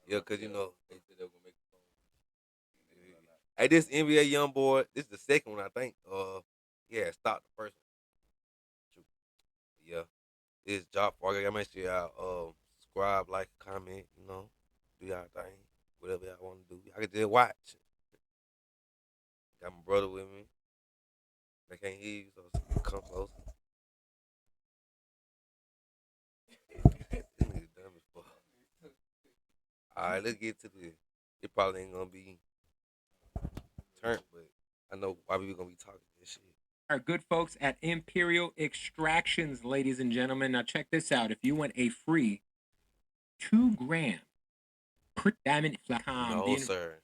Yeah, cause they said they were gonna make a song. Hey, this NBA young boy, this is the second one I think. Yeah, stop the first one. Yeah, this job for I make sure y'all subscribe, like, comment, do y'all thing, whatever y'all want to do. I can just watch. Got my brother with me. They can't hear you, so come close. This nigga dumb as fuck. All right, let's get to this. It probably ain't gonna be turned, but I know why we gonna be talking this shit. Our good folks at Imperial Extractions, ladies and gentlemen. Now check this out. If you want a free 2 gram diamond No, sir.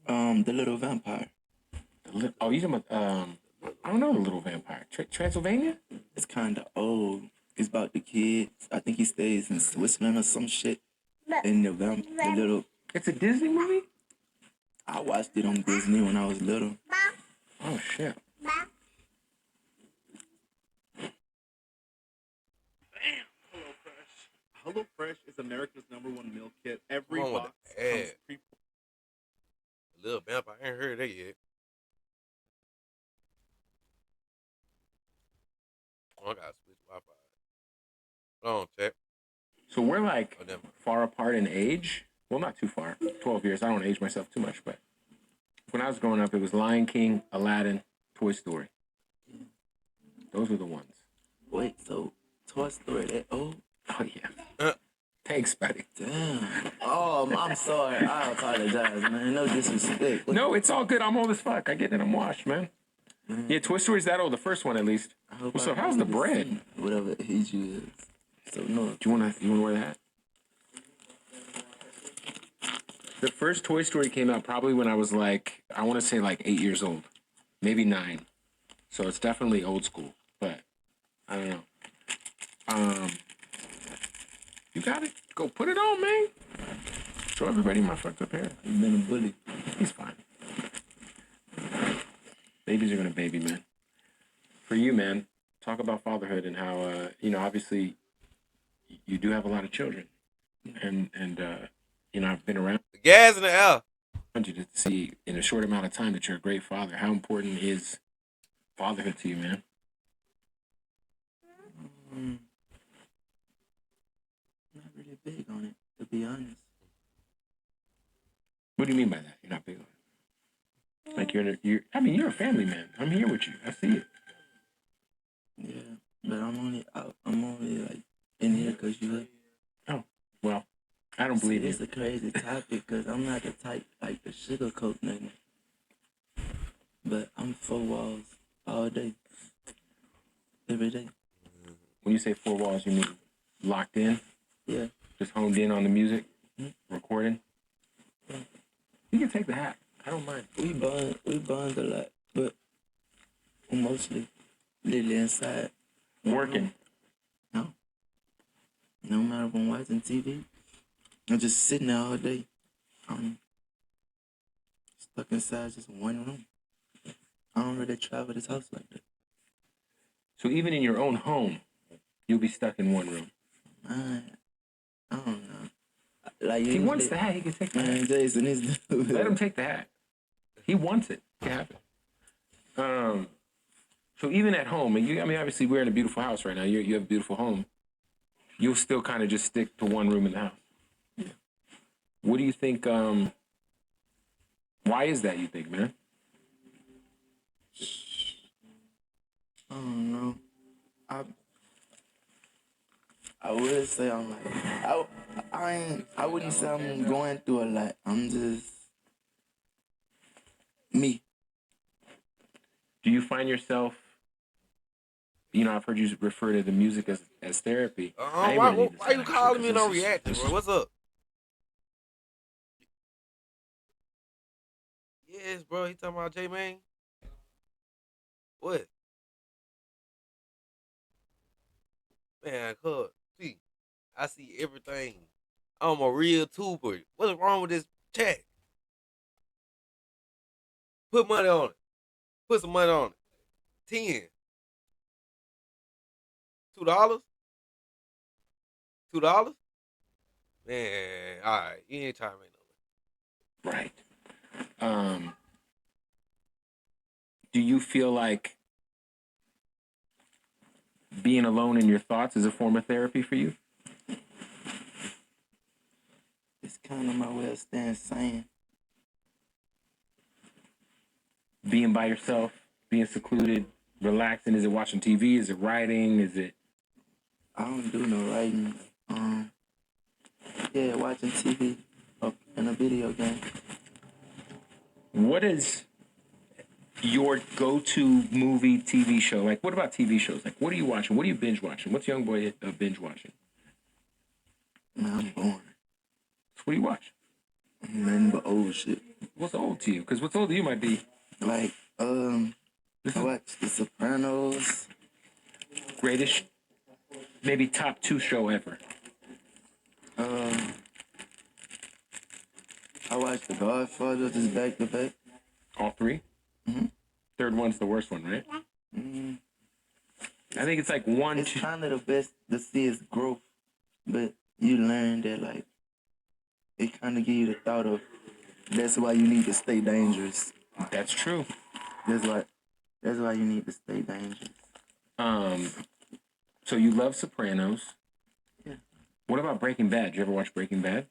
The Little Vampire. Oh, you talking about I don't know the Little Vampire. Transylvania? It's kind of old. It's about the kids. I think he stays in Switzerland or some shit. And the little. It's a Disney movie? I watched it on Disney when I was little. Oh shit. HelloFresh is America's #1 meal kit. Every Come on with box the comes ad. pre. Little vampire, I ain't heard that yet. Oh, I gotta switch Wi-Fi. Hold on, check. So we're like Oh, never mind. far apart in age. Well, not too far. 12 years. I don't age myself too much, but when I was growing up, it was Lion King, Aladdin, Toy Story. Those were the ones. Wait, so Toy Story that old? Oh yeah. Uh. Thanks, buddy. Damn. Oh, I'm sorry. I apologize, man. No disrespect. No, it's all good. I'm old as fuck. I get it. I'm washed, man. Yeah, Toy Story's that old. The first one, at least. What's up? How's the bread? Whatever age you is. So no. Do you wanna wear that? The first Toy Story came out probably when I was like, I want to say like 8 years old, maybe 9. So it's definitely old school, but I don't know. You got it. Go put it on, man. Show everybody my fucked up hair. You've been a bully. He's fine. Babies are gonna baby, man. For you, man, talk about fatherhood and how obviously you do have a lot of children, and I've been around The gas in the air. you to see in a short amount of time that you're a great father. How important is fatherhood to you, man? Not really big on it, to be honest. What do you mean by that? You're not big on it. Like you're a family man. I'm here with you. I see it. Yeah, but I'm only like in here because you. Oh, well, I don't believe It's you. a crazy topic because I'm not the type like to sugarcoat nothing. But I'm 4 walls all day, every day. When you say 4 walls, you mean locked in? Yeah. Just honed in on the music, recording? Yeah. You can take the hat. I don't mind. We bond a lot, but I'm mostly literally inside. Working. No. No matter if I'm watching TV, I'm just sitting there all day. I'm stuck inside just one room. I don't really travel this house like that. So even in your own home, you'll be stuck in one room. I don't know. Like If he wants the hat, he can take the hat. Man, Jason is. Let him take the hat. He wants it. It can happen. So even at home, and obviously we're in a beautiful house right now. You have a beautiful home. You'll still kind of just stick to one room in the house. Yeah. What do you think? Why is that? You think, man? I don't know. I would say I'm like I wouldn't say I'm going through a lot. I'm just me. Do you find yourself? I've heard you refer to the music as therapy. Why you calling me and don't react, bro? What's up? Yes, bro. He talking about J Man. What? Man, cuz, see, I see everything. I'm a real tuber. What's wrong with this chat? Put money on it. Put some money on it. 10. $2? $2? Man, all right, you ain't trying to make no Right. Do you feel like being alone in your thoughts is a form of therapy for you? It's kind of my way of staying sane. Being by yourself, being secluded, relaxing. Is it watching TV? Is it writing? Is it? I don't do no writing. Yeah, watching TV and a video game. What is your go-to movie, TV show? Like, what about TV shows? Like, what are you watching? What are you binge watching? What's YoungBoy binge watching? Man, I'm boring. So what do you watch? Nothing but old shit. What's old to you? Because what's old to you might be Like, I watch The Sopranos. greatest, maybe top 2 show ever. I watch The Godfather just back to back. All 3. Mhm. Third one's the worst one, right? Mm, I think it's like 1, it's 2. kind of the best to see his growth, but you learn that like it kind of give you the thought of that's why you need to stay dangerous. That's true. That's why you need to stay dangerous. So you love Sopranos. Yeah. What about Breaking Bad? Did you ever watch Breaking Bad?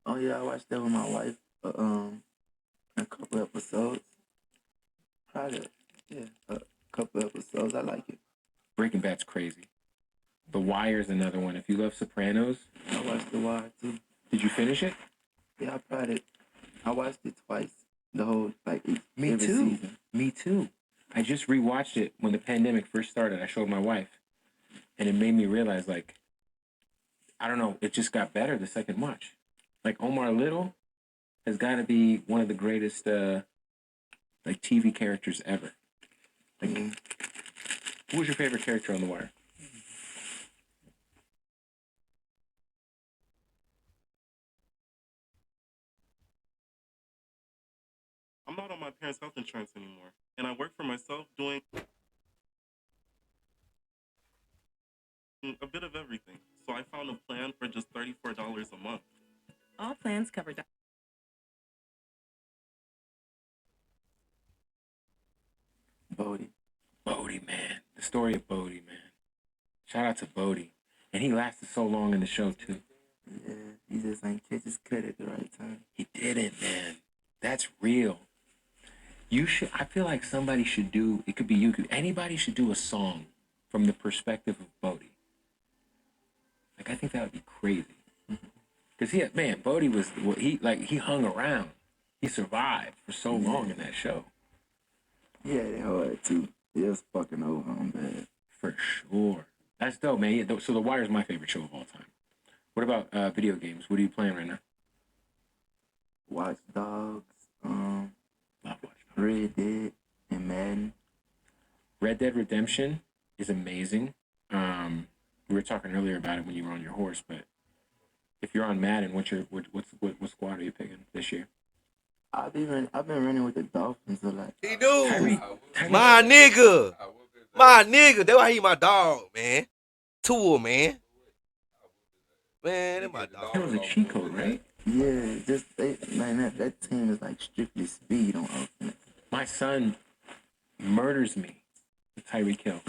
Oh yeah, I watched that with my wife. A couple episodes. Probably a couple episodes. I like it. Breaking Bad's crazy. The Wire's another one. If you love Sopranos, I watched The Wire too. did you finish it? Yeah, I watched it twice. The whole Me every too. season. Me too. I just rewatched it when the pandemic first started. I showed my wife, and it made me realize, like, I don't know, it just got better the second watch. Like Omar Little has got to be one of the greatest like TV characters ever. Like, Mhm. who was your favorite character on The Wire? I'm not on my parents' health insurance anymore, and I work for myself doing a bit of everything. So I found a plan for just $34 a month. All plans cover. Bodie. Bodie, man. The story of Bodie, man. Shout out to Bodie. And he lasted so long in the show, too. Yeah, he just ain't catch his cut at the right time. He didn't, man. That's real. I feel like somebody should do, it could be you, anybody should do a song from the perspective of Bodie. Like, I think that would be crazy. Because Bodie he hung around. He survived for so long in that show. He had it hard too. He was fucking over on bad. For sure. That's dope, man. Yeah, so The Wire is my favorite show of all time. What about video games? What are you playing right now? Watch Dogs, Love Watch Dogs. Red Dead, and Madden. Red Dead Redemption is amazing. We were talking earlier about it when you were on your horse, but if you're on Madden, what squad are you picking this year? I've been running with the Dolphins a lot. He do. Tyree- My nigga. My nigga. That's why he my dog, man. Tool, man. Man, that's my dog. That was a cheat code, right? Yeah, that team is like strictly speed on offense. My son murders me with Tyreek Hill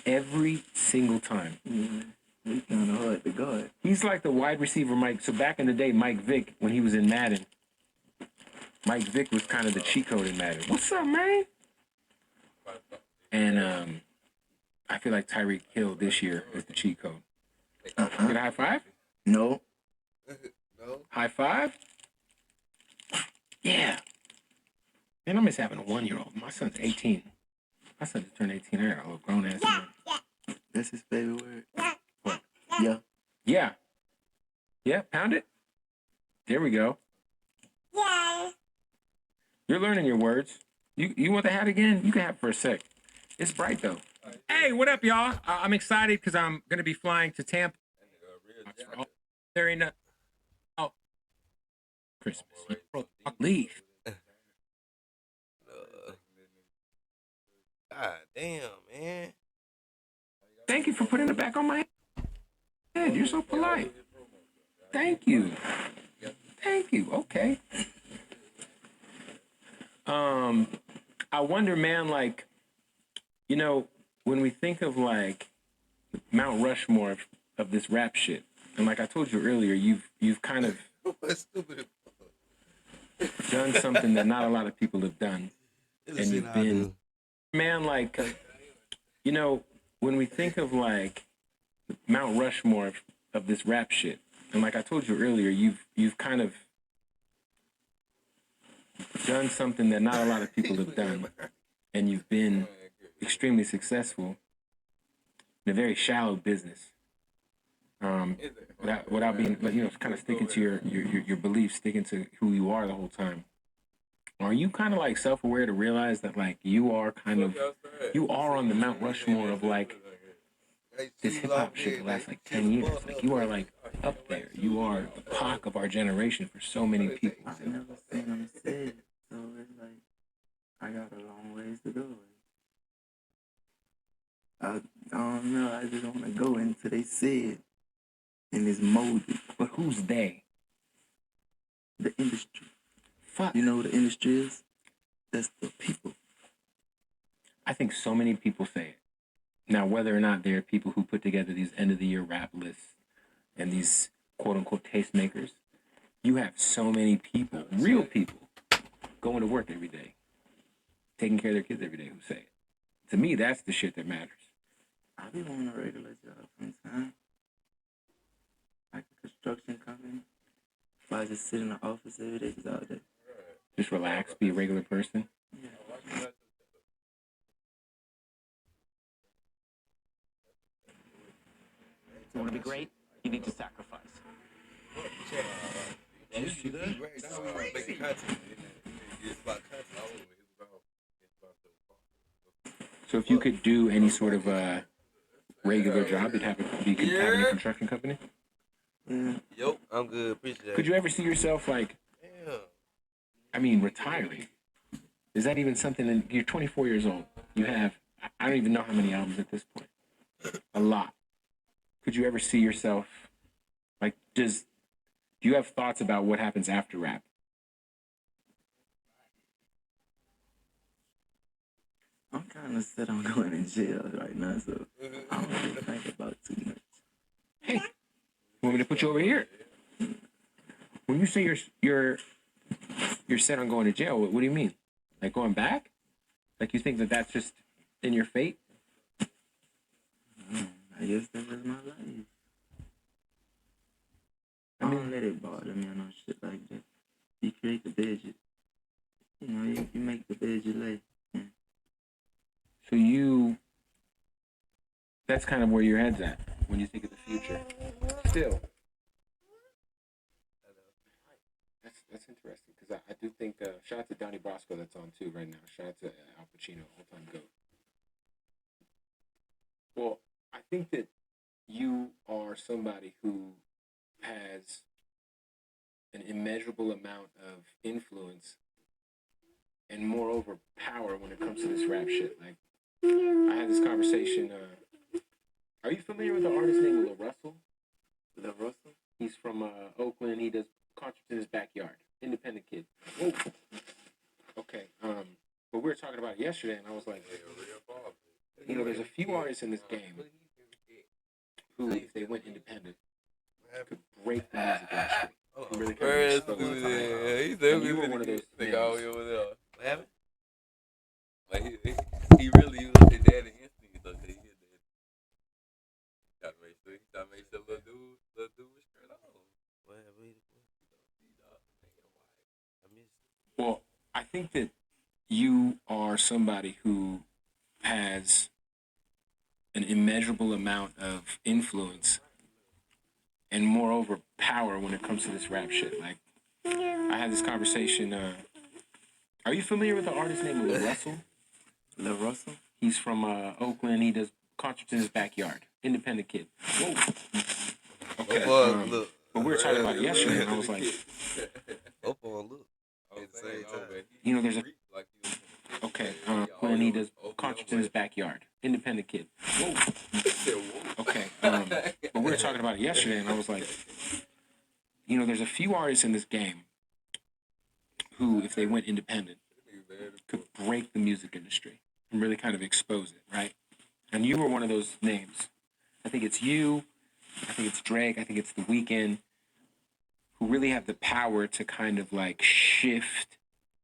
every single time. Yeah, he's kind of hard to guard. He's like the wide receiver Mike. So back in the day, Mike Vick, when he was in Madden, Mike Vick was kind of the cheat code in Madden. What's up, man? And I feel like Tyreek Hill this year is the cheat code. Get a high five? No. No. High five? Yeah. Man, I miss having a 1-year-old. My son's 18. My son just turned 18. I got a little grown ass man. That's his favorite word. What? Yeah. Yeah. Yeah, pound it. There we go. Yeah. You're learning your words. You want the hat again? You can have it for a sec. It's bright though. Hey, what up, y'all? I'm excited because I'm gonna be flying to Tampa. There ain't no Christmas. Leave. God damn, man. Thank you for putting it back on my head. You're so polite. Thank you. Thank you. Okay. I wonder, man, like, you know, when we think of like Mount Rushmore of this rap shit, and like I told you earlier, you've kind of What's stupid? done something that not a lot of people have done, and you've been, man, like, you know, when we think of like Mount Rushmore of this rap shit, and like I told you earlier, you've kind of done something that not a lot of people have done, and you've been extremely successful in a very shallow business. Without being, you know, kind of sticking to your beliefs, sticking to who you are the whole time. Are you kind of like self-aware to realize that like you are on the Mount Rushmore of like this hip hop shit the last like 10 years? Like you are like up there. You are the Pac of our generation for so many people. I never seen them say it, so it's like I got a long ways to go. I don't know. I just want to go until they say it, and it's molded. But who's they? The industry. Fuck. You know what the industry is? That's the people. I think so many people say it. Now, whether or not there are people who put together these end of the year rap lists and these quote unquote tastemakers, you have so many people, real people, going to work every day, taking care of their kids every day who say it. To me, that's the shit that matters. I be wanting a regular job sometimes. Like a construction company. If I just sit in the office every day, just all day. Just relax, be a regular person. Yeah. You want to be great? You need to sacrifice. You see that? That's crazy. It's about content. So if you could do any sort of regular job, you could have a construction company? Yeah. Yo, I'm good. Appreciate it. Could you ever see yourself like, I mean, retiring? Is that even something? You're 24 years old. You have, I don't even know how many albums at this point. A lot. Could you ever see yourself, like, do you have thoughts about what happens after rap? I'm kind of set on going in jail right now, so I don't really think about too much. Hey, you want me to put you over here? When you say you're set on going to jail, what do you mean? Like going back? Like you think that that's just in your fate? I guess that's just my life. I don't let it bother me or no shit like that. You create the bed, you know, you make the bed you lay. Yeah. So that's kind of where your head's at when you think of the future. Still. That's interesting because I do think, shout out to Donnie Brasco that's on too right now. Shout out to Al Pacino, all-time GOAT. Well, I think that you are somebody who has an immeasurable amount of influence and moreover power when it comes to this rap shit. Like, I had this conversation. Are you familiar with the artist named Lil Russell? Lil Russell? He's from Oakland. He does concerts in his backyard. Independent kid. Whoa. Okay. But we were talking about it yesterday, and I was like, you know, there's a few artists in this game who, if they went independent, could break the music industry. Who really kind of struggle with time. And you were one of those names. What happened? Like he really was his daddy instinct though. He hit that. Gotta make sure little dude was straight on. Well, I think that you are somebody who has an immeasurable amount of influence and moreover power when it comes to this rap shit. Like, I had this conversation. Are you familiar with the artist named Lil Russell? Lil Russell? He's from Oakland. He does concerts in his backyard. Independent kid. Whoa. Okay. But we were talking about it yesterday, and I was like, look. At the same time. you know, there's a. Okay. When he does concerts in his backyard. Independent kid. Whoa. Okay. But we were talking about it yesterday, and I was like, you know, there's a few artists in this game who, if they went independent, could break the music industry and really kind of expose it, right? And you were one of those names. I think it's you, I think it's Drake, I think it's The Weeknd, who really have the power to kind of like shift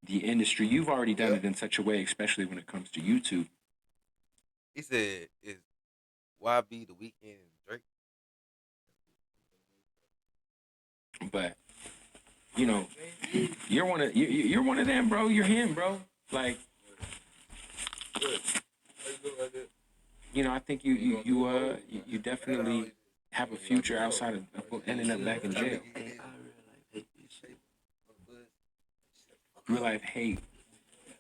the industry. You've already done it in such a way, especially when it comes to YouTube. He said, "Is YB The Weeknd and Drake?" But you know, you're one of them, bro. You're him, bro. Like, you know, I think you definitely have a future outside of ending up back in jail. Hey, I really hate this shit. Real life hate.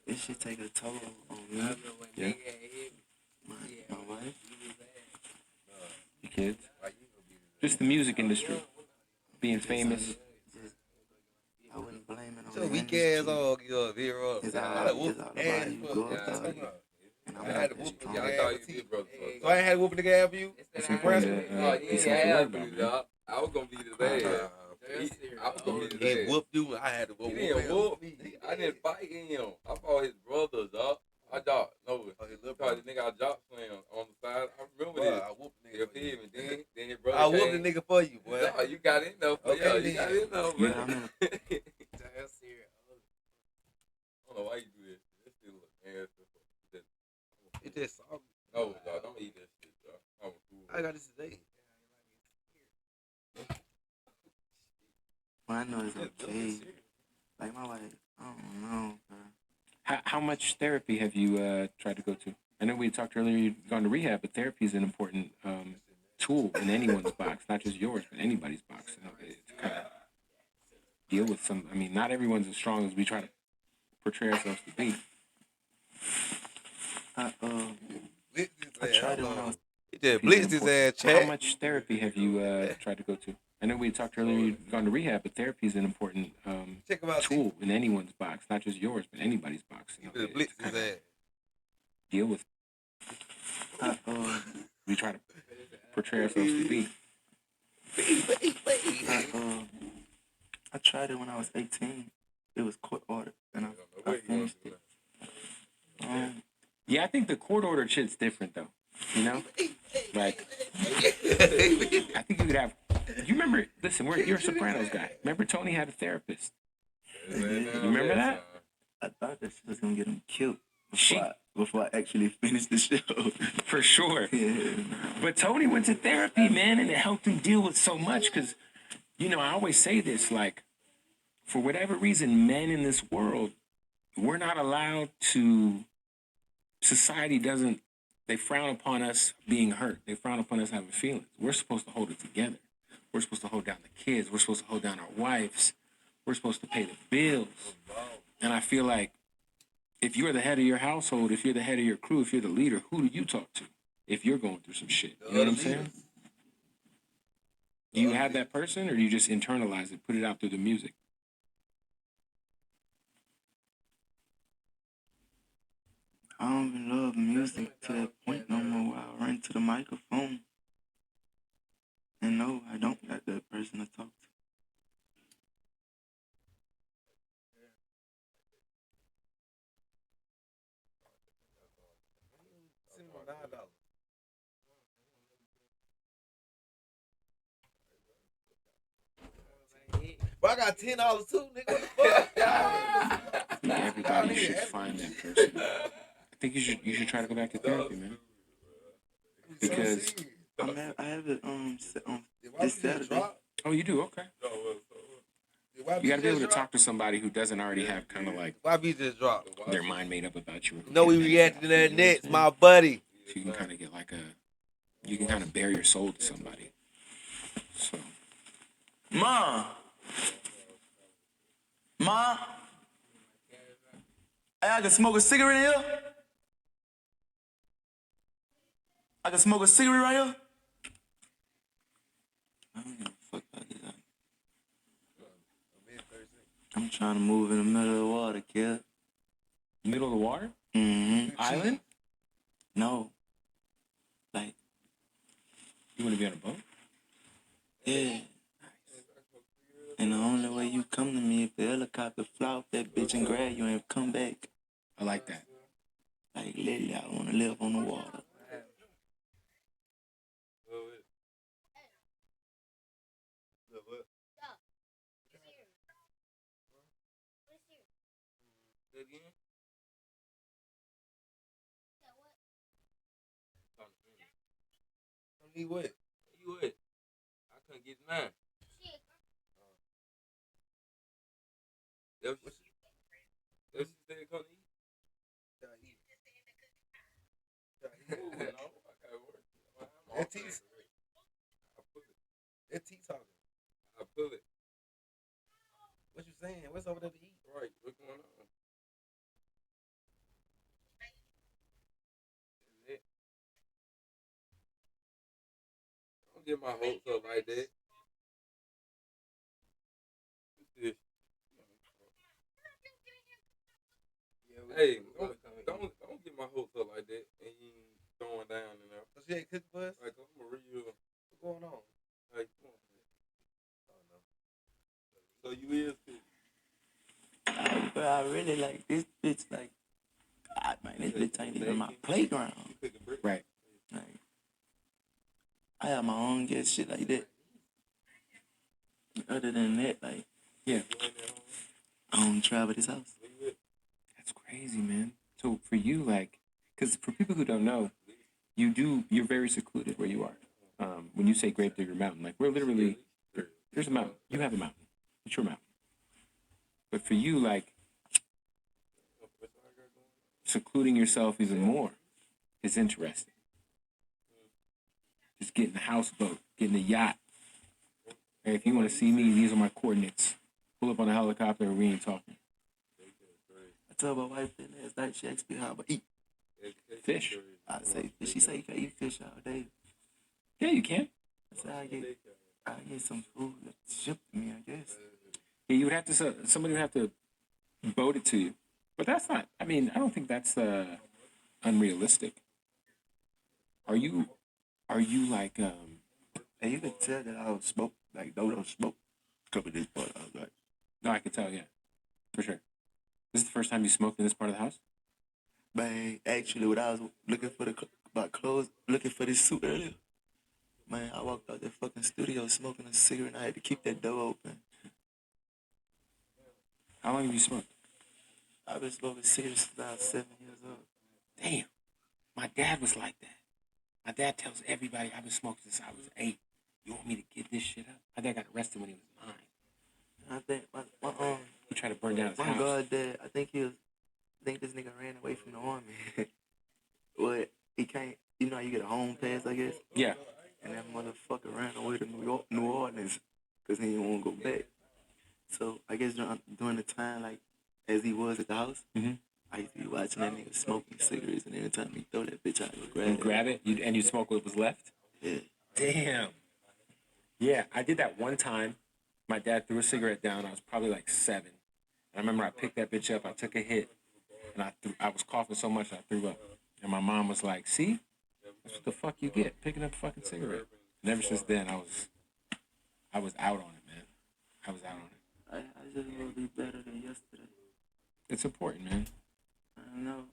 This shit take a toll on me. Yeah. My wife. The kids. Just the music industry. Being famous. I wouldn't blame it on So the weak industry. ass all give zero. It's I all had a whoop about ass how you for go it. about it. And I'm I not had a that whoop strong. So I ain't had a whoop nigga have you. That's important to be self-aware about, man. I was gonna beat his ass. I was gonna beat his He ass. whooped you. I had to go He whoop didn't him. whoop me. I didn't fight him. I fought his brothers, dog. I dropped His little cause brother. the nigga I dropped slam on the side. I remember Boy, this. I whooped the You nigga for feel you. me? Then his brother I whooped the came. nigga for you, boy. Dog, you got in though. Okay, You got then. in though, Yeah, man. I know. I don't know why you do this. This shit look nasty. It just soft. No, dog, don't eat that shit, dog. I'm cool. I got this today. Well, I know it's okay. Like my wife, I don't know, bro. How much therapy have you tried to go to? I know we talked earlier you've gone to rehab, but therapy is an important tool in anyone's box, not just yours, but anybody's box. You know, to kind of deal with some. I mean, not everyone's as strong as we try to portray ourselves to be. I tried it when I was. He just Therapy is blitzed his important. ass, Chad. How much therapy have you tried to go to? I know we talked earlier you've gone to rehab, but therapy is an important Check him out. tool in anyone's box, not just yours, but anybody's box. He You know, just blitzed to his kinda ass. deal with. We try to portray ourselves to be. I tried it when I was 18. It was court ordered, and I finished it. Yeah, I think the court order shit's different though. You know, like I think you could have. You remember? Listen, you're a Sopranos guy. Remember Tony had a therapist. You remember that? I thought that shit was gonna get him killed She- before I actually finished the show. For sure. Yeah. But Tony went to therapy, man, and it helped him deal with so much. Because, you know, I always say this, like, for whatever reason, men in this world, we're not allowed to. Society doesn't. They frown upon us being hurt. They frown upon us having feelings. We're supposed to hold it together. We're supposed to hold down the kids. We're supposed to hold down our wives. We're supposed to pay the bills. And I feel like if you're the head of your household, if you're the head of your crew, if you're the leader, who do you talk to if you're going through some shit? You know what I'm saying? Do you have that person, or do you just internalize it, put it out through the music? I don't even love music to that point no more where I run to the microphone. And no, I don't got that person to talk to. But I got $10 too, nigga. What the fuck? I think everybody should find that person. I think you should try to go back to therapy, man. Because I have it this Saturday. oh, you do, okay. You got to be able to talk to somebody who doesn't already have kind of like YB just dropped. their mind made up about you. No, we reacted to that next, my buddy. So you can kind of get like you can kind of bare your soul to somebody. So. Ma, hey, I can smoke a cigarette here. I can smoke a cigarette right here. I don't give a fuck about this. I'm trying to move in the middle of the water, kid. Middle of the water? Mm-hmm. Island? No. Like, You want to be on a boat? yeah. And the only way you come to me if the helicopter fly off that bitch and grab you and come back. I like that. Like, literally, I want to live on the water. He what? You what? I couldn't get mine. That's what she said, come to eat. Ooh, no, I gotta work. That T, I pull it. that T talking. I pull it. What you saying? What's over there to eat? Right, what's going on? Is it? Don't get my hopes up like that. What's this? Hey, don't get my hopes up like that and you throwing down and there. So she ain't cooking for us? Like I'm a real. What's going on? Like, come on. Oh, no. So you is cooking. But I really like this bitch. Like, God, man, this bitch ain't even my playground. You cooking bricks? Right. Like, I have my own get shit like that. Other than that, like, Yeah. You ain't at home? I don't travel this house. Where you at? That's crazy, man. So for you, like, because for people who don't know, you're very secluded where you are. When you say Grave Digger Mountain, like, we're literally, there's a mountain. You have a mountain. It's your mountain. But for you, like, secluding yourself even more is interesting. Just getting a houseboat, getting a yacht. Hey, if you want to see me, these are my coordinates. Pull up on a helicopter and we ain't talking. I told my wife that last night, she asked me how I eat. Fish. I say, she say you can eat fish all day. Yeah, you can. I said, I get some food that's shipped to me, I guess. Yeah, you would have to, somebody would have to boat it to you. But that's not, I mean, I don't think that's unrealistic. Are you like, And you could tell that I was smoke, like, don't smoke cover this part. I was like, no, I could tell, yeah, for sure. This is the first time you smoked in this part of the house? man, actually, when I was looking for my clothes, looking for this suit earlier, man, I walked out the fucking studio smoking a cigarette and I had to keep that door open. How long have you smoked? I've been smoking cigarettes since I was 7 years old. Damn, my dad was like that. My dad tells everybody I've been smoking since I was 8. You want me to give this shit up? My dad got arrested when he was 9. I think He tried to burn down his my house. goddad, I think this nigga ran away from the army. But he can't, you know how you get a home pass, I guess? Yeah. And that motherfucker ran away to New Orleans because he didn't want to go back. So I guess during the time, like, as he was at the house, I used to be watching that nigga smoking cigarettes, and every time he throw that bitch out, I would grab You it. grab it and you smoke what was left? Yeah. Damn. Yeah, I did that one time. My dad threw a cigarette down. I was probably like 7. And I remember I picked that bitch up. I took a hit, and I was coughing so much I threw up. And my mom was like, "See, that's what the fuck you get, picking up a fucking cigarette." And ever since then, I was out on it, man. I was out on it. I just want to be better than yesterday. It's important, man. I know.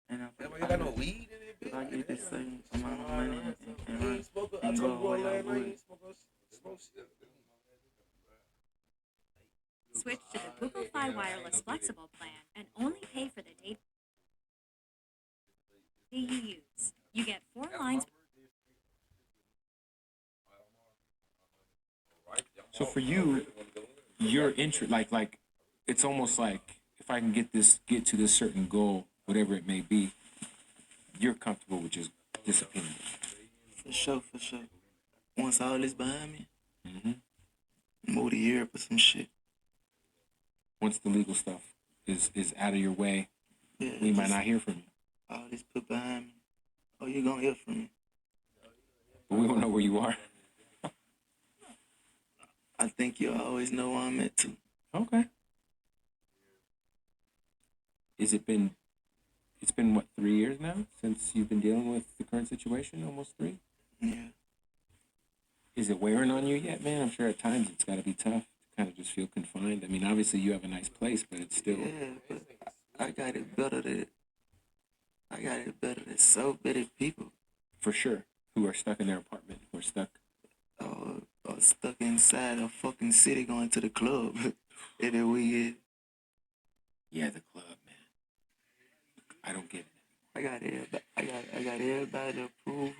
And You got no weed in it, if bitch? I get this same amount of money and You ain't smoke I and told go you away, I last night, you would. ain't smoke shit. Switch to the Google Fi Wireless Flexible plan and only pay for the data you use. You get 4 lines. So for you, your interest, like, it's almost like if I can get to this certain goal, whatever it may be, you're comfortable with just disappearing. For sure. Once all this behind me, move to Europe or some shit. Once the legal stuff is out of your way, Yeah, we might not hear from you. all this put behind me. Oh, you gonna hear from me. But we don't know where you are. I think you'll always know where I'm at too. Okay. It's been what, 3 years now since you've been dealing with the current situation? Almost 3? Yeah. Is it wearing on you yet, man? I'm sure at times it's got to be tough to kind of just feel confined? I mean, obviously you have a nice place, but it's still. Yeah, but I got it better than so many people. For sure, who are stuck in their apartment, who are stuck. Stuck inside a fucking city going to the club every weekend. Yeah, the club, man. I don't get it. I got everybody to prove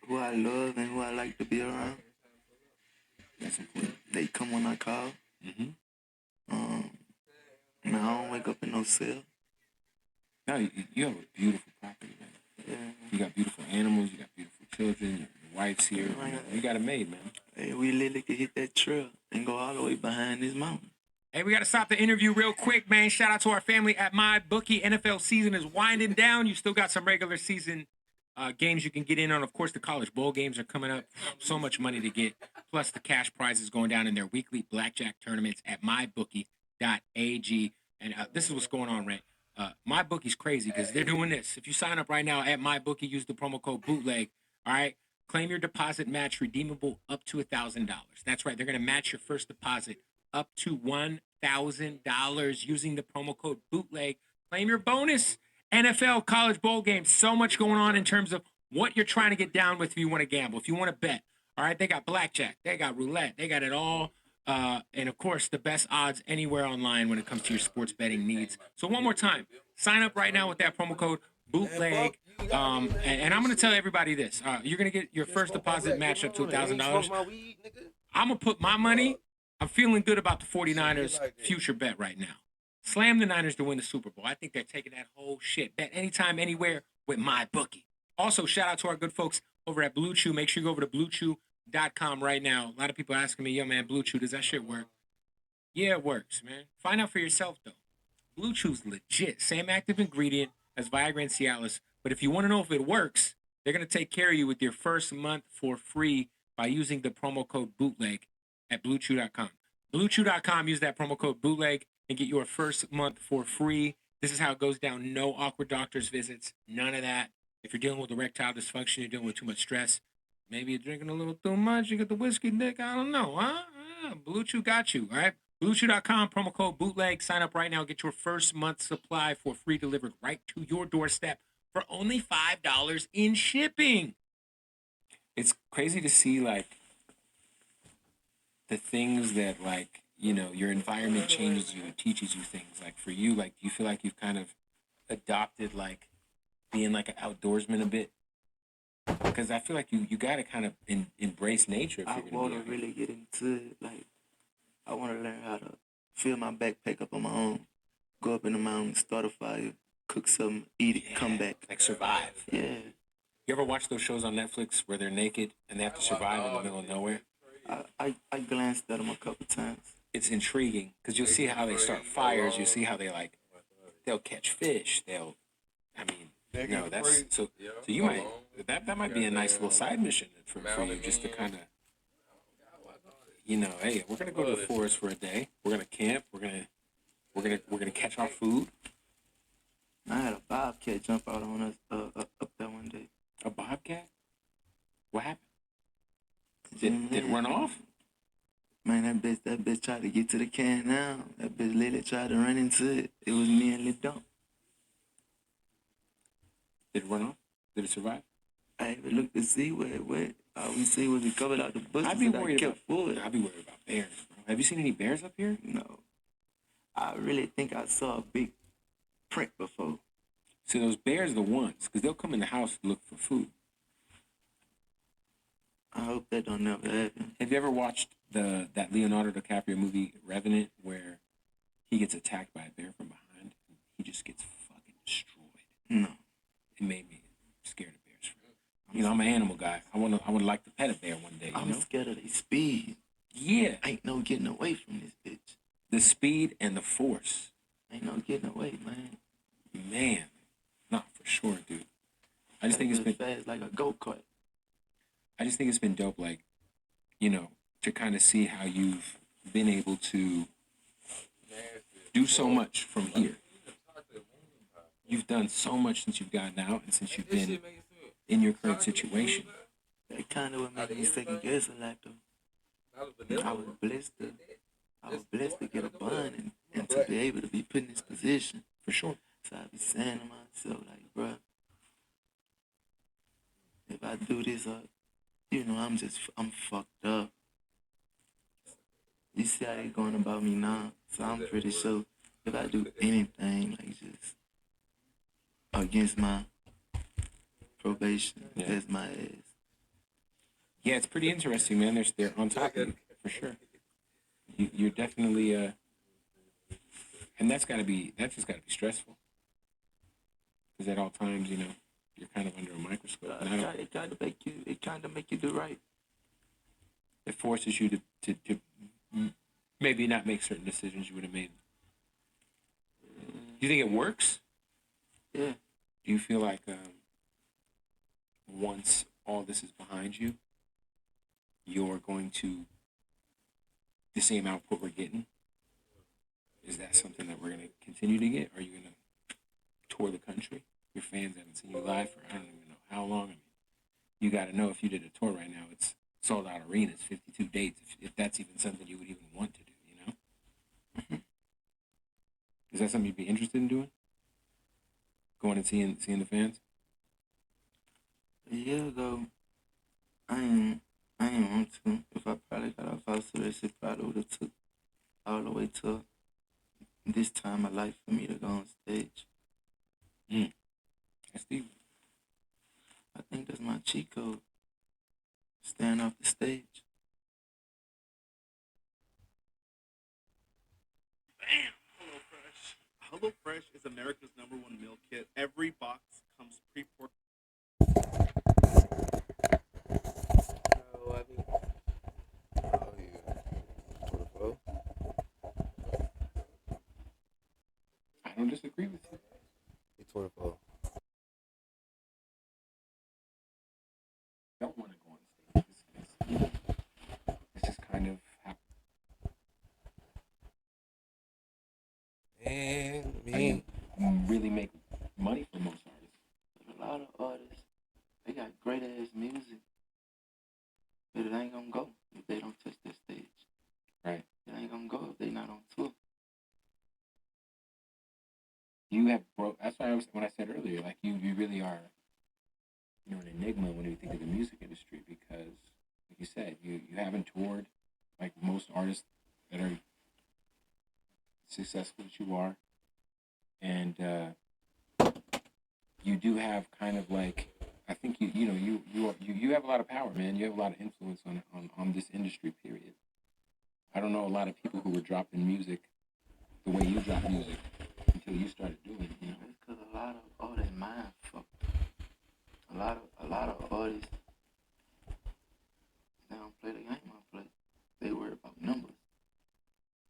who I love and who I like to be around. That's important. They come when I call. Mm-hmm. Now I don't wake up in no cell. No, you have a beautiful property, man. Yeah. You got beautiful animals. You got beautiful children. Your wife's here. You got it made, man. Hey, we literally could hit that trail and go all the way behind this mountain. Hey, we got to stop the interview real quick, man. Shout out to our family at MyBookie. NFL season is winding down. You still got some regular season games you can get in on. Of course, the college bowl games are coming up. So much money to get. Plus, the cash prizes going down in their weekly blackjack tournaments at mybookie.ag. And this is what's going on, right? MyBookie's crazy because they're doing this. If you sign up right now at MyBookie, use the promo code Bootleg. All right, claim your deposit match redeemable up to $1,000. That's right. They're going to match your first deposit up to $1,000 using the promo code Bootleg. Claim your bonus. NFL, college bowl games. So much going on in terms of what you're trying to get down with if you want to gamble, if you want to bet. All right, they got blackjack, they got roulette, they got it all. And of course, the best odds anywhere online when it comes to your sports betting needs. So one more time, sign up right now with that promo code Bootleg. And I'm going to tell everybody this: you're going to get your first deposit match up to $1,000. I'm going to put my money. I'm feeling good about the 49ers' future bet right now. Slam the Niners to win the Super Bowl. I think they're taking that whole shit. Bet anytime, anywhere with MyBookie. Also, shout out to our good folks over at Blue Chew. Make sure you go over to BlueChew.com right now. A lot of people are asking me, yo, man, Blue Chew, does that shit work? Yeah, it works, man. Find out for yourself, though. Blue Chew's legit. Same active ingredient as Viagra and Cialis. But if you want to know if it works, they're going to take care of you with your first month for free by using the promo code Bootleg at BlueChew.com. BlueChew.com, use that promo code Bootleg and get your first month for free. This is how it goes down. No awkward doctor's visits. None of that. If you're dealing with erectile dysfunction, you're dealing with too much stress, maybe you're drinking a little too much, you get the whiskey dick, I don't know, huh? Blue Chew got you, all right? BlueChew.com, promo code Bootleg. Sign up right now. Get your first month supply for free delivered right to your doorstep for only $5 in shipping. It's crazy to see, like, the things that, like, you know, your environment changes you, it teaches you things. Like, for you, like, do you feel like you've kind of adopted, like, being, like, an outdoorsman a bit? Because I feel like you got to kind of embrace nature. If I you're want to really get into it. Like, I want to learn how to fill my backpack up on my own, go up in the mountains, start a fire, cook something, eat it, come back. Like, survive. Yeah. You ever watch those shows on Netflix where they're naked and they have to survive in the middle of nowhere? I glanced at them a couple times. It's intriguing because you'll see how they start fires. You see how they, like, they'll catch fish. That's so you might that might be a nice little side mission for you, just to kind of, you know, hey, we're gonna go to the forest for a day. We're gonna camp. We're gonna catch our food. I had a bobcat jump out on us up there one day. A bobcat? What happened? Did it run off? Man, that bitch tried to get to the can now. That bitch literally tried to run into it. It was me and Lil Dump. Did it run off? Did it survive? I even looked to see where it went. All we see was it covered out the bushes. I'd be worried about bears, bro. Have you seen any bears up here? No. I really think I saw a big print before. See, those bears are the ones, because they'll come in the house to look for food. I hope that don't never happen. Have you ever watched that Leonardo DiCaprio movie, Revenant, where he gets attacked by a bear from behind? And he just gets fucking destroyed. No. It made me scared of bears. You know, I'm an animal guy. I would like to pet a bear one day. I'm scared of their speed. Yeah. Ain't no getting away from this bitch. The speed and the force. Ain't no getting away, man. Man, not for sure, dude. I just think it's been fast like a go-kart. I just think it's been dope, like, you know, to kind of see how you've been able to do so much from here. You've done so much since you've gotten out and since you've been in your current situation. That kind of what made me second guess a lot, though. I was blessed to get a bond and to be able to be put in this position. For sure. So I be saying to myself, like, bro, if I do this, I'm fucked up. You see how they going about me now? So I'm pretty sure if I do anything, like, just against my probation, that's my ass. Yeah, it's pretty interesting, man. They're on top of you, for sure. You're definitely, and that's just gotta be stressful. Because at all times, you're kind of under a microscope. And It kind of make you do right. It forces you to maybe not make certain decisions you would have made. Do you think it works? Yeah. Do you feel like once all this is behind you, you're going to the same output we're getting? Is that something that we're going to continue to get? Are you going to tour the country? Your fans haven't seen you live for I don't even know how long. I mean, you got to know if you did a tour right now, it's sold out arenas, 52 dates, if that's even something you would even want to do, Is that something you'd be interested in doing? Going and seeing the fans? A year ago, I ain't want to. If I probably got off house arrest, it probably would have took all the way to this time of life for me to go on stage. That's deep. I think that's my cheat code. Stand off the stage. Bam! HelloFresh. HelloFresh is America's #1 meal kit. Every box comes pre-portioned. I don't disagree with you. It's 24. Don't want to go on stage. It's just kind of happened. And me really make money for most artists. A lot of artists, they got great ass music, but it ain't gonna go if they don't touch that stage. Right. It ain't gonna go if they not on tour. You have that's why when I said earlier, like you really are, an enigma when you think of the music industry because, like you said, you haven't toured like most artists that are successful as you are, and you do have kind of like I think you have a lot of power, man. You have a lot of influence on this industry. Period. I don't know a lot of people who were dropping music the way you drop music until you started doing it. It's because a lot of artists mind fucked. A lot of artists, they don't play the game I play. They worry about numbers.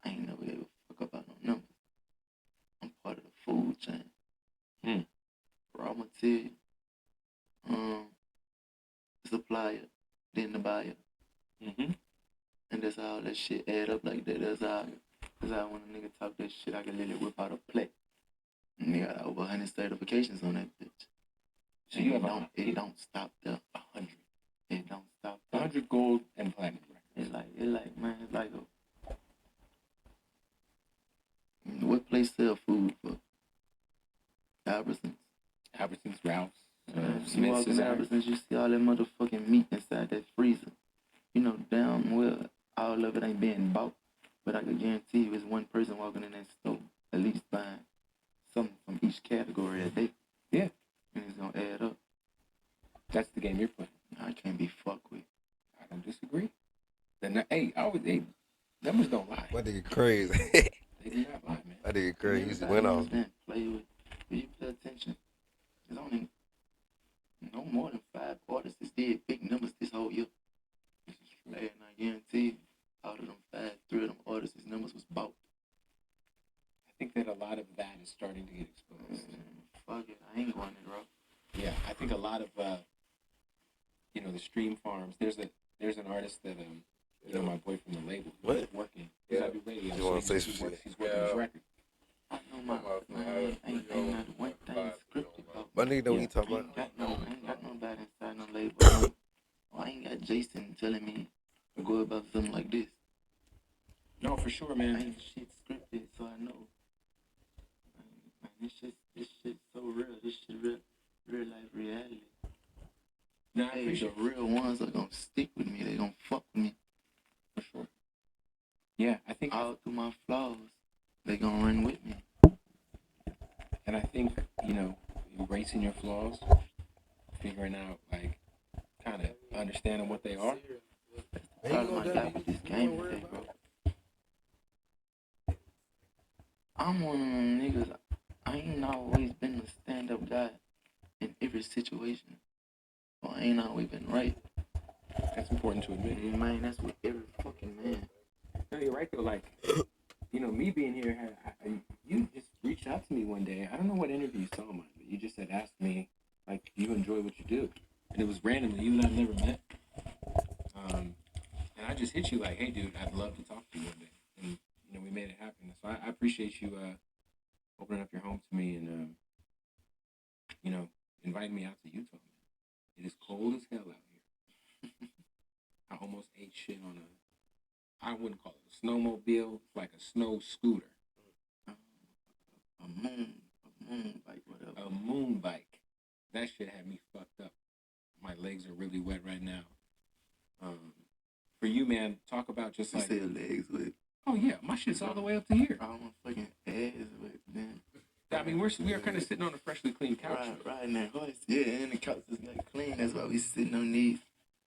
I ain't never gave a fuck about no numbers. I'm part of the food chain. Raw material, supplier, then the buyer. And that's how that shit add up like that. That's how when a nigga talk that shit, I can literally whip out a plate. And they got over 100 certifications on that bitch. So you have it don't stop there. 100. It don't stop there. 100 gold and platinum records. It's like what place sell food for? Albertsons. Ralph's. You walk in Albertsons, you see all that motherfucking meat inside that freezer. You know damn well all of it ain't being bought. But I can guarantee you it's one person walking in that store at least buying something from each category a day. Yeah. And it's gonna add up. That's the game you're playing. I can't be fucked with. I don't disagree. Numbers don't lie. My nigga crazy. They do not lie, man. My nigga crazy. He used to win off. Play with. If you pay attention, there's only no more than 5 artists that did big numbers this whole year. And I guarantee you, out of them 5, 3 of them artists' numbers was bought. I think that a lot of that is starting to get exposed. Fuck it, I ain't going to rock. Yeah, I think a lot of the stream farms. There's an artist that my boy from the label who's working. He's on radio. You want to say some shit? He's working his record. I know my ain't not one thing scripted about. My nigga know what he talking about. I ain't got nobody inside no label. I ain't got Jason telling me to go about something like this. for sure, man. Ain't shit scripted, so I know. Man, this shit so real. This shit real life reality. No, I Hey, appreciate the real ones are gonna stick with me. They gonna fuck with me. for sure. Yeah, I think, All through my flaws, they gonna run with me. and I think, you know, embracing your flaws, figuring out, like, kind of understanding what they are. Problem I got with this game today, bro. I'm one of them niggas. I ain't always been a stand-up guy in every situation. Or I ain't always been right. That's important to admit. Yeah, man, that's with every fucking man. No, you're right though. Like, you know, me being here, you just reached out to me one day. I don't know what interview you saw mine, but you just had asked me, like, do you enjoy what you do? And it was randomly. You and I've never met. And I just hit you like, hey, dude, I'd love to talk to you one day. And you know, we made it happen. So I appreciate you opening up your home to me and you know, inviting me out to Utah. Man. It is cold as hell out here. I almost ate shit on I wouldn't call it a snowmobile, it's like a snow scooter. A moon bike, whatever. A moon bike. That shit had me fucked up. My legs are really wet right now. For you, man, talk about just You like. say your legs wet. Oh yeah, my shit's all the way up to here. All my fucking ass wet, man. I mean, we are kind of sitting on a freshly clean couch. Right in that horse. Yeah, and the couch is like clean. That's why we sitting on these.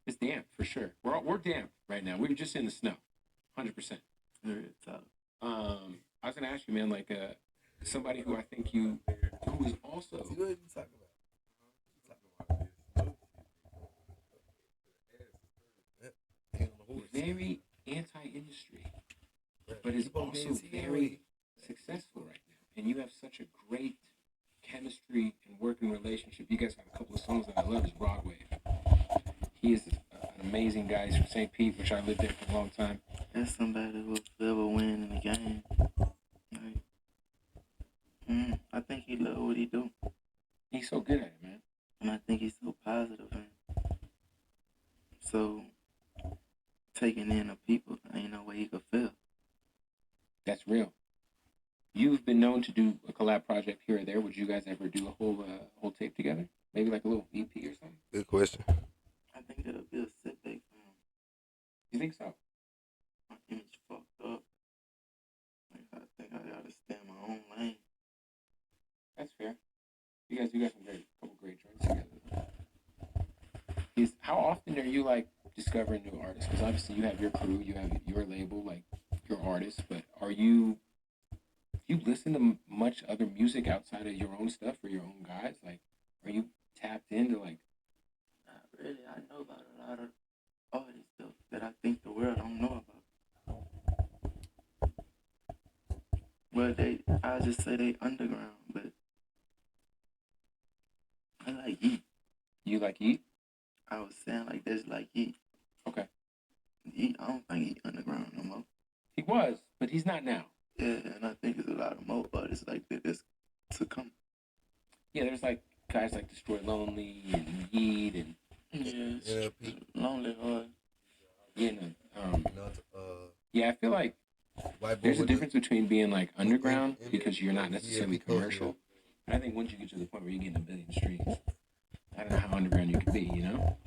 It's damp for sure. We're damp right now. We were just in the snow, 100%. Real talk. I was gonna ask you, man, like somebody who I think who is also. What you talking about? Very anti-industry, but is also very successful right now. And you have such a great chemistry and working relationship. You guys have a couple of songs that I love. Is Broadway. He is an amazing guy. He's from St. Pete, which I lived there for a long time. That's somebody who will forever win in the game. Like, I think he love what he do. He's so good at it, man. And I think he's so positive and so taking in the people. Ain't no way he could fail. That's real. You've been known to do a collab project here or there. Would you guys ever do a whole tape together? Maybe like a little EP or something? Good question. I think that'll be a setback for him. You think so? My image fucked up. Like, I think I gotta stay in my own lane. That's fair. You got some couple great joints together. How often are you like discovering new artists? Because obviously you have your crew, you have your label, like your artists. But do you listen to much other music outside of your own stuff or your own guys? Like, are you tapped into like? Not really. I know about a lot of artists stuff that I think the world don't know about. Well, I just say they underground, but I like Yeet. You like Yeet? I was saying like this, like Yeet. Okay. Yeet, I don't think he underground no more. He was, but he's not now. Yeah, and I think there's a lot of more artists like that that's to come. Yeah, there's like guys like Destroy Lonely and Yeet and yeah, Lonely Heart. Yeah, yeah, I feel like there's a difference between being like underground because you're not necessarily commercial. I think once you get to the point where you're getting 1 billion streams, I don't know how underground you could be, you know?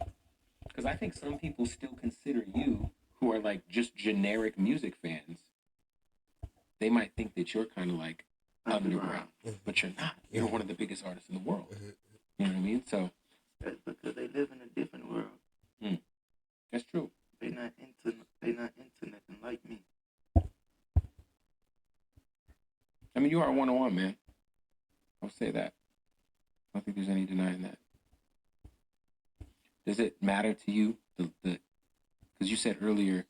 Because I think some people still consider you, who are like just generic music fans, they might think that you're kind of like underground, but you're not. You're one of the biggest artists in the world. You know what I mean? So that's because they live in a different world. That's true. They not into nothing like me. I mean, you are 101, man. I'll say that. I don't think there's any denying that. Does it matter to you, because you said earlier,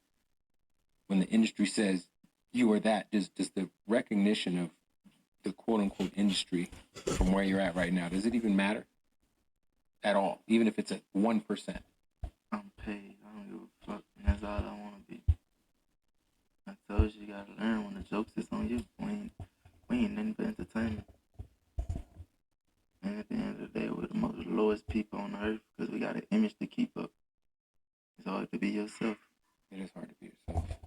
when the industry says you are that, does the recognition of the quote-unquote industry from where you're at right now, does it even matter at all, even if it's at 1%? I'm paid. I don't give a fuck. And that's all I want to be. I told you gotta learn when the jokes is on you. We ain't nothing but entertainment. And at the end of the day, we're the most lowest people on earth because we got an image to keep up. It's hard to be yourself. It is hard to be yourself.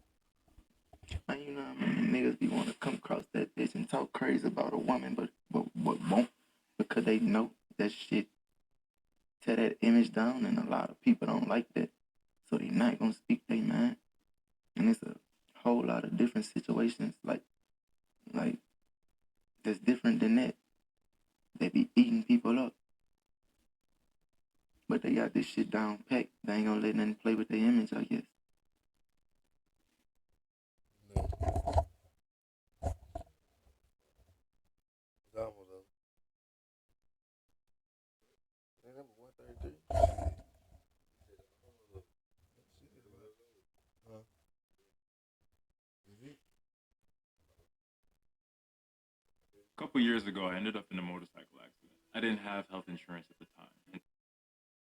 Man, you know how niggas be want to come across that bitch and talk crazy about a woman, but won't, because they know that shit tear that image down, and a lot of people don't like that, so they not gonna speak their mind. And it's a whole lot of different situations like that's different than that. They be eating people up, but they got this shit down packed. They ain't gonna let nothing play with their image, I guess. It's almost over. Man, that was 133. Huh? Is it? A couple years ago, I ended up in a motorcycle accident. I didn't have health insurance at the time. And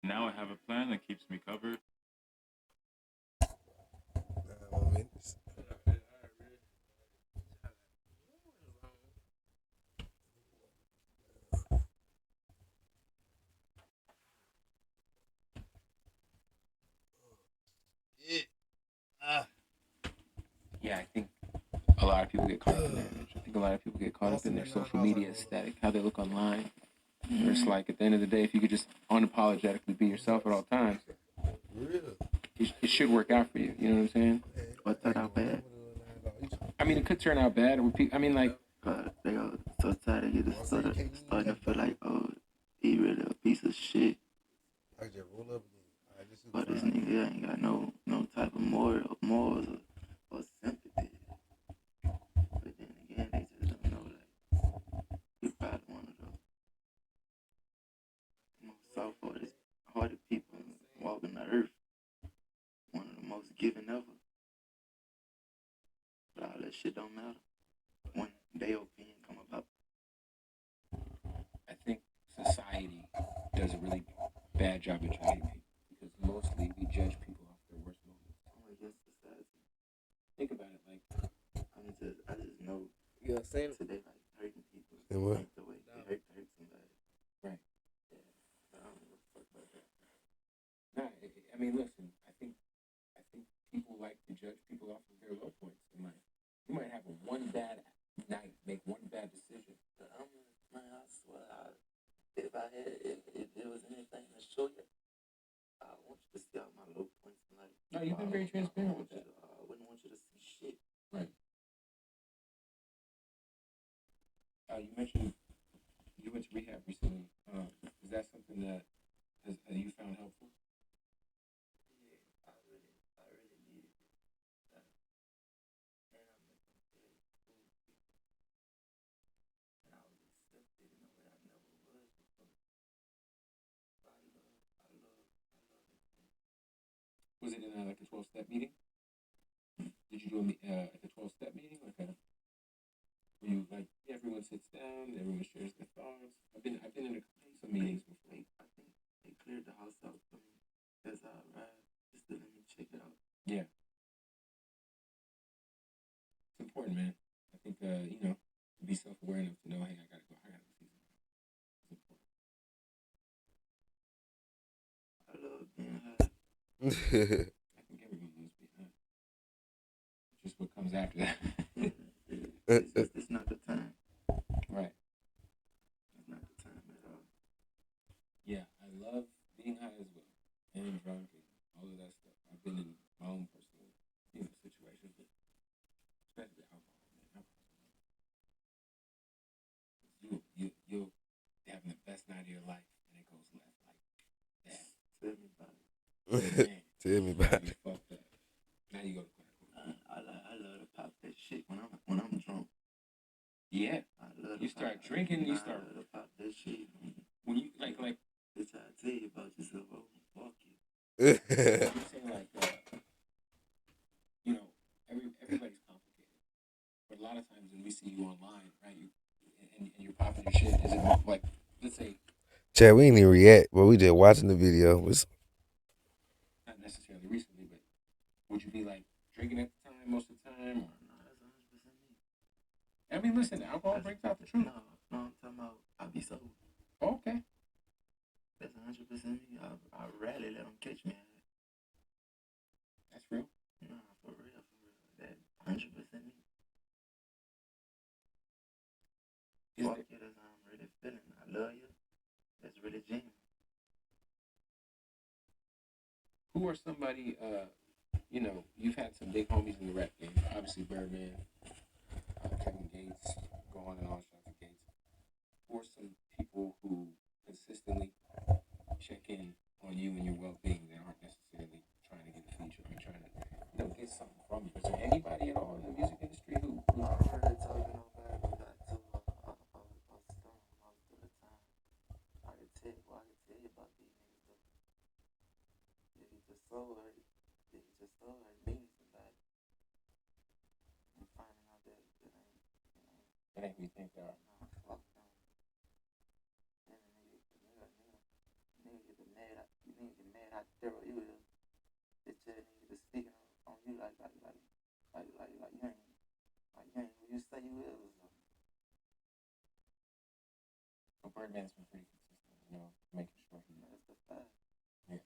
now I have a plan that keeps me covered. 9 more minutes. Yeah, I think a lot of people get caught up in their image. I think a lot of people get caught up in their social media aesthetic, how they look online. Where it's like, at the end of the day, if you could just unapologetically be yourself at all times, it should work out for you. You know what I'm saying? What turned out bad? I mean, it could turn out bad. I mean, like, They are so tired of getting starting to feel like, oh, he really a piece of shit. I just roll up again. But this nigga ain't got no type of morals or sympathy. But then again, they just don't know, like, he probably one of the most soft-hearted people walking the earth. One of the most giving ever. But all that shit don't matter when their opinion come about. I think society does a really bad job at judging people because mostly we judge people off their worst moments. I'm against society. Think about it, like, I just know You're saying today, like, hurting people And what? ain't the way they hurt somebody. right? Yeah. I don't give a fuck about that. Nah, I mean, listen, I think people like to judge people off of their low points in life. You might have one bad night, make one bad decision. But man, I swear, if there was anything to show you, I want you to see all my low points in life. No, you've been very transparent with that. I wouldn't want you to see shit. Right. You mentioned you went to rehab recently. Is that something that you found helpful? Yeah, I really needed it. And I met some very cool people. And I was accepted in a way I never was before. So I love it. Was it in like a 12-step meeting? Did you do like a 12-step meeting? Like a where you like everyone sits down, everyone shares their thoughts. I've been in some meetings before. I think they cleared the house out for me as I arrived, just to let me check it out. Yeah, it's important, man. I think to be self-aware enough to know, hey, I gotta go see something. It's important. I love being high. I think everyone loves being high. It's just what comes after that. It's not the time. Right. It's not the time at all. Yeah, I love being high as well, and drunk, and all of that stuff. I've been in my own personal, situations, but especially alcohol, man. You'll having the best night of your life, and it goes left like that. Tell me about it. Man, Tell me about it. fucked up. Now you go to class. I love to pop that shit when I'm drunk. Yeah. I love You start drinking, you start. I love to pop that shit. When you like, Bitch, I tell you about yourself. Oh, fuck you. I'm saying like, everybody's complicated, but a lot of times when we see you online, right, and you're popping your shit, is it like, let's say, Chad, we ain't even react, but we just watching the video. not necessarily recently, but would you be like drinking at the time most of the time? Or? No, that's 100% me. I mean, listen, alcohol brings out the truth. No, I'm talking about I be sober. Oh, okay. That's 100% me. I rarely let them catch me. That's real. No, for real. That 100% me. love you, that's really genuine. Who are somebody, you know, you've had some big homies in the rap game. Obviously, Birdman, Kevin Gates, go on and on, shout out to Gates. Who are some people who consistently check in on you and your well-being that aren't necessarily trying to get a feature or trying to, you know, get something from you? Is there anybody at all in the music industry who I don't really talk to nobody, but I do a storm most of the time. I can tell you about these niggas. If you just so hurt, meeting somebody, and finding out that it ain't, it ain't who you think they are? no, fuck them. Then the nigga get mad, you nigga get mad how thorough you is. It's just nigga just speaking on you like you ain't who you say you is or something. But Birdman's been pretty consistent, you know, making sure he That's the fact. Yeah.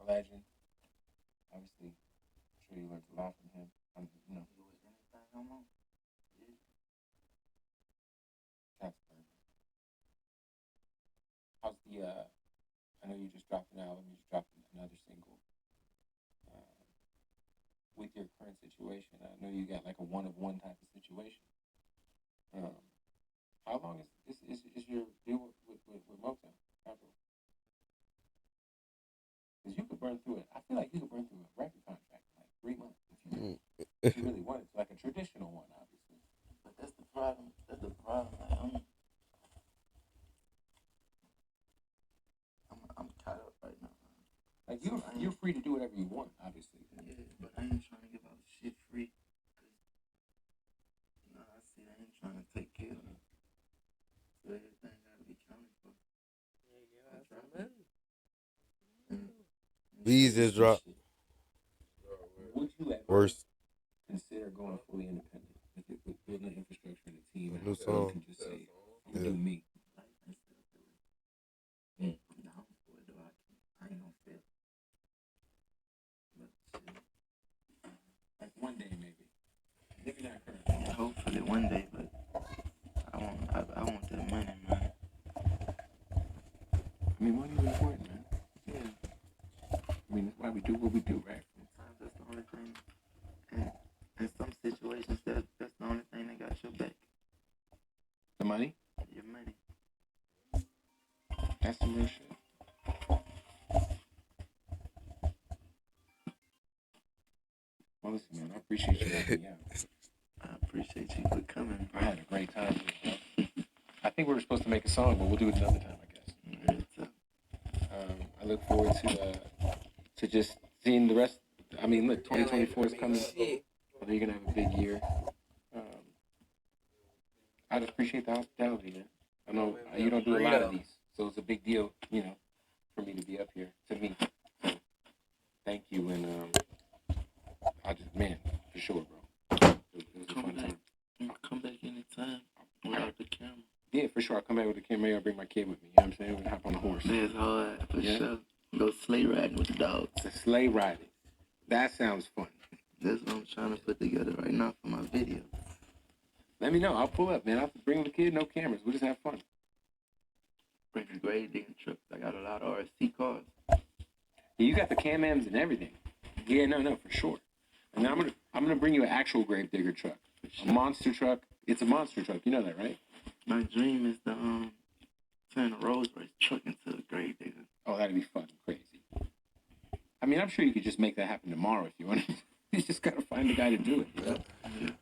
A legend. Obviously, I'm sure you learned a lot from him. You know. You with anything no more? Yeah. That's Birdman. How's the, I know you just dropped an album, you just dropped another single. With your current situation, I know you got like a one-of-one type of situation. How long is your deal with Motown? Because you could burn through it. I feel like you could burn through a record contract in like 3 months if you really wanted to, like a traditional one, obviously. But that's the problem. Like, I'm caught up right now. Like you're free to do whatever you want, obviously. Yeah, but I ain't trying to give out shit free. Cause, I see they ain't trying to take care of me. So everything gotta be counted for. Bees just dropped. Would you ever Worst. consider going fully independent with building an infrastructure and a team and New you song. can just say, I'm gonna do me? No, boy, do I ain't gonna fail. But shit. Like one day maybe. Maybe not currently. Hopefully one day, but I want that money, man. I mean, money is important, man. Yeah. I mean, that's why we do what we do, right? Sometimes that's the only thing. And in some situations, that's the only thing that got your back. The money? Your money. That's some real shit. Well, listen, man, I appreciate you having me out. I appreciate you for coming. I had a great time with you, bro. I think we were supposed to make a song, but we'll do it another time, I guess. I look forward to just seeing the rest. I mean, look, 2024 is coming. I know you're gonna have a big year. I just appreciate the hospitality, man. I know you don't do a lot of these, so it's a big deal, you know, for me to be up here. To me, so thank you, and I just, man, for sure, bro. It was a fun time. Come back anytime without the camera. Yeah, for sure. I'll come back with the camera. Maybe I'll bring my kid with me. You know what I'm saying? We'll hop on the horse. It's hard, for sure. Go sleigh riding with the dogs. The sleigh riding. That sounds fun. That's what I'm trying to put together right now for my video. Let me know. I'll pull up, man. I'll bring the kid. No cameras. We'll just have fun. Bring a grade digging truck. I got a lot of RC cars. Yeah, you got the Can-Ams and everything. Yeah, no, for sure. And then I'm gonna bring you an actual grave digger truck. A monster truck. It's a monster truck. You know that, right? My dream is to turn a Rolls Royce truck into a grave digger. Oh, that'd be fucking crazy. I mean, I'm sure you could just make that happen tomorrow if you want. You just gotta find the guy to do it. You know? Yeah.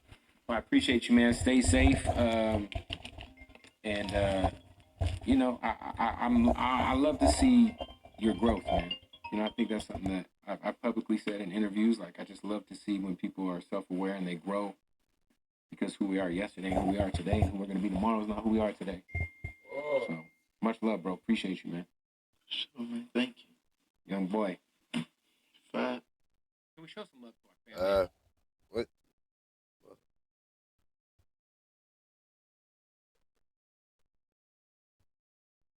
Well, I appreciate you, man. Stay safe. You know, I love to see your growth, man. You know, I think that's something that I've publicly said in interviews. Like, I just love to see when people are self-aware and they grow, because who we are yesterday and who we are today and who we're going to be tomorrow is not who we are today. So, much love, bro. Appreciate you, man. Sure, man. Thank you. Young boy. 5. Can we show some love to our family?